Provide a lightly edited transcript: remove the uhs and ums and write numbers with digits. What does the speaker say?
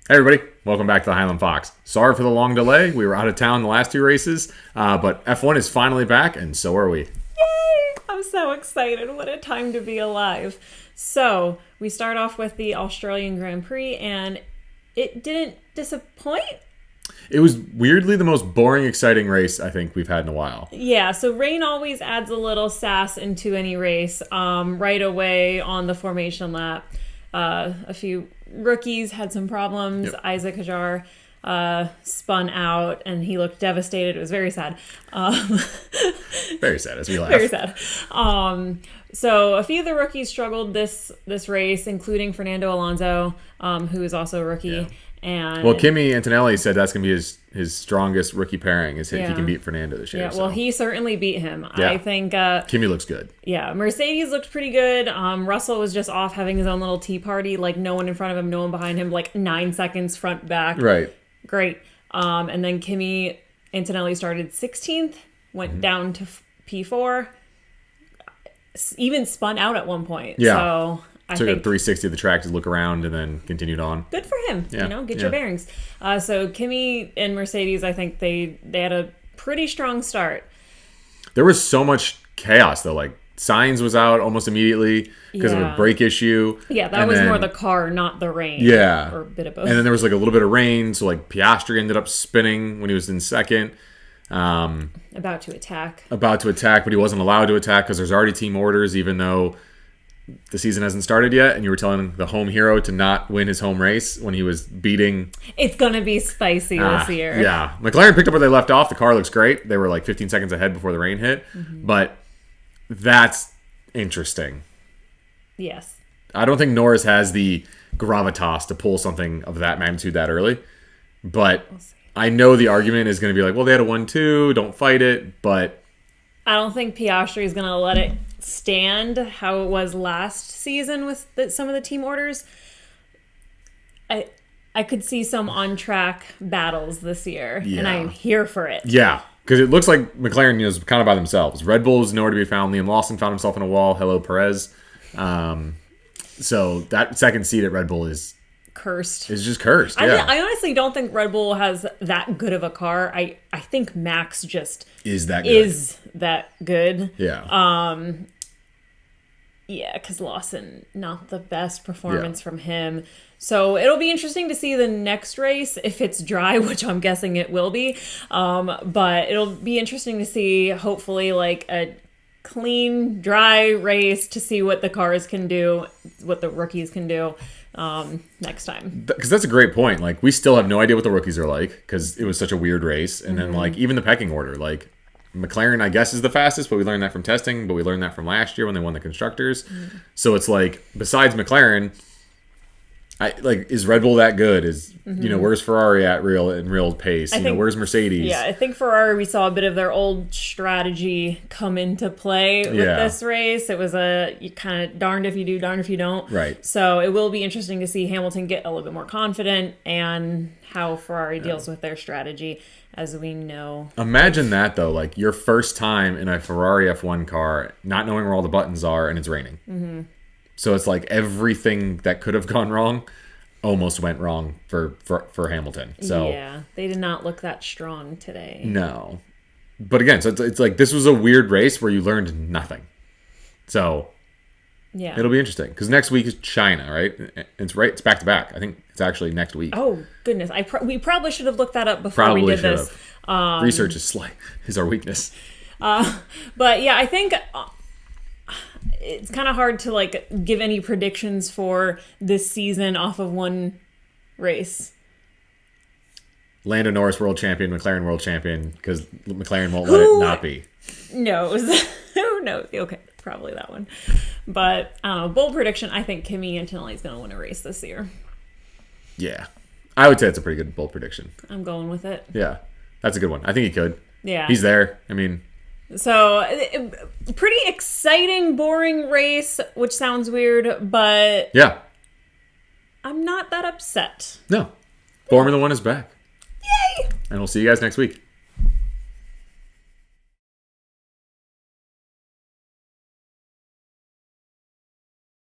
Hey everybody, welcome back to the Highland Fox. Sorry for the long delay. We were out of town the last two races, but F1 is finally back, and so are we. Yay! I'm so excited. What a time to be alive. So, we start off with the Australian Grand Prix, and it didn't disappoint. It was weirdly the most boring, exciting race I think we've had in a while. Yeah, so rain always adds a little sass into any race. Right away on the formation lap, a few rookies had some problems. Yep. Isaac Hajar spun out, and he looked devastated. It was very sad. Very sad as we laugh. Very sad. So a few of the rookies struggled this race, including Fernando Alonso, who is also a rookie. Yeah. And Well, Kimi Antonelli said that's going to be his strongest rookie pairing is if he Yeah. can beat Fernando this year. yeah, well, he certainly beat him. Yeah. I think. Kimi looks good. Yeah, Mercedes looked pretty good. Russell was just off having his own little tea party. Like no one in front of him, no one behind him. Like 9 seconds front back. Right. Great. And then Kimi Antonelli started 16th, went down to P4. Even spun out at one point. Yeah. So I Took a think 360 of the track to look around and then continued on. good for him. Yeah, Get yeah. your bearings. So Kimi and Mercedes, I think they had a pretty strong start. There was so much chaos though. Like Sainz was out almost immediately because of a Yeah. brake issue. Yeah, that And was then- more the car, not the rain. Yeah. Or a bit of both. And then there was like a little bit of rain, so like Piastri ended up spinning when he was in second. About to attack. About to attack, but he wasn't allowed to attack because there's already team orders, even though the season hasn't started yet. And you were telling the home hero to not win his home race when he was beating. It's going to be spicy this year. Yeah, McLaren picked up where they left off. The car looks great. They were like 15 seconds ahead before the rain hit, but that's interesting. Yes. I don't think Norris has the gravitas to pull something of that magnitude that early. But I know the argument is going to be like, well, they had a 1-2, don't fight it. But I don't think Piastri is going to let it stand how it was last season with some of the team orders. I could see some on-track battles this year, Yeah. and I'm here for it. yeah, because it looks like McLaren is kind of by themselves. Red Bull is nowhere to be found. Liam Lawson found himself in a wall. Hello, Perez. So that second seat at Red Bull is Cursed. just cursed. Yeah, I honestly don't think Red Bull has that good of a car. I think Max just is that good? is that good. Yeah. Yeah, because Lawson, not the best performance from him. So it'll be interesting to see the next race if it's dry, which I'm guessing it will be. But it'll be interesting to see, hopefully, like a clean, dry race to see what the cars can do, what the rookies can do next time. Because that's a great point. Like, we still have no idea what the rookies are like because it was such a weird race. And then, like, even the pecking order, like, McLaren, I guess, is the fastest, but we learned that from testing, but we learned that from last year when they won the Constructors. So it's like, besides McLaren, is Red Bull that good? Where's Ferrari at real pace? Where's Mercedes? Yeah, I think Ferrari, we saw a bit of their old strategy come into play with this race. It was you kind of darned if you do, darned if you don't. Right. So it will be interesting to see Hamilton get a little bit more confident and how Ferrari deals with their strategy, as we know. Imagine that, though, like your first time in a Ferrari F1 car, not knowing where all the buttons are, and it's raining. So it's like everything that could have gone wrong almost went wrong for Hamilton. So yeah, they did not look that strong today. no. But again, so it's like this was a weird race where you learned nothing. So Yeah. it'll be interesting because next week is China, right? It's back to back. I think it's actually next week. Oh goodness, we probably should have looked that up before Probably we did should this. have. Research is our weakness. But yeah, I think it's kind of hard to like give any predictions for this season off of one race. Lando Norris world champion, McLaren world champion, because McLaren won't let it not be. Knows? Who knows? Okay, probably that one. But bold prediction: I think Kimi Antonelli is going to win a race this year. Yeah. I would say it's a pretty good bold prediction. I'm going with it. Yeah. That's a good one. I think he could. Yeah. He's there. I mean, So, pretty exciting, boring race, which sounds weird, but yeah. I'm not that upset. No. Formula One is back. Yay! And we'll see you guys next week.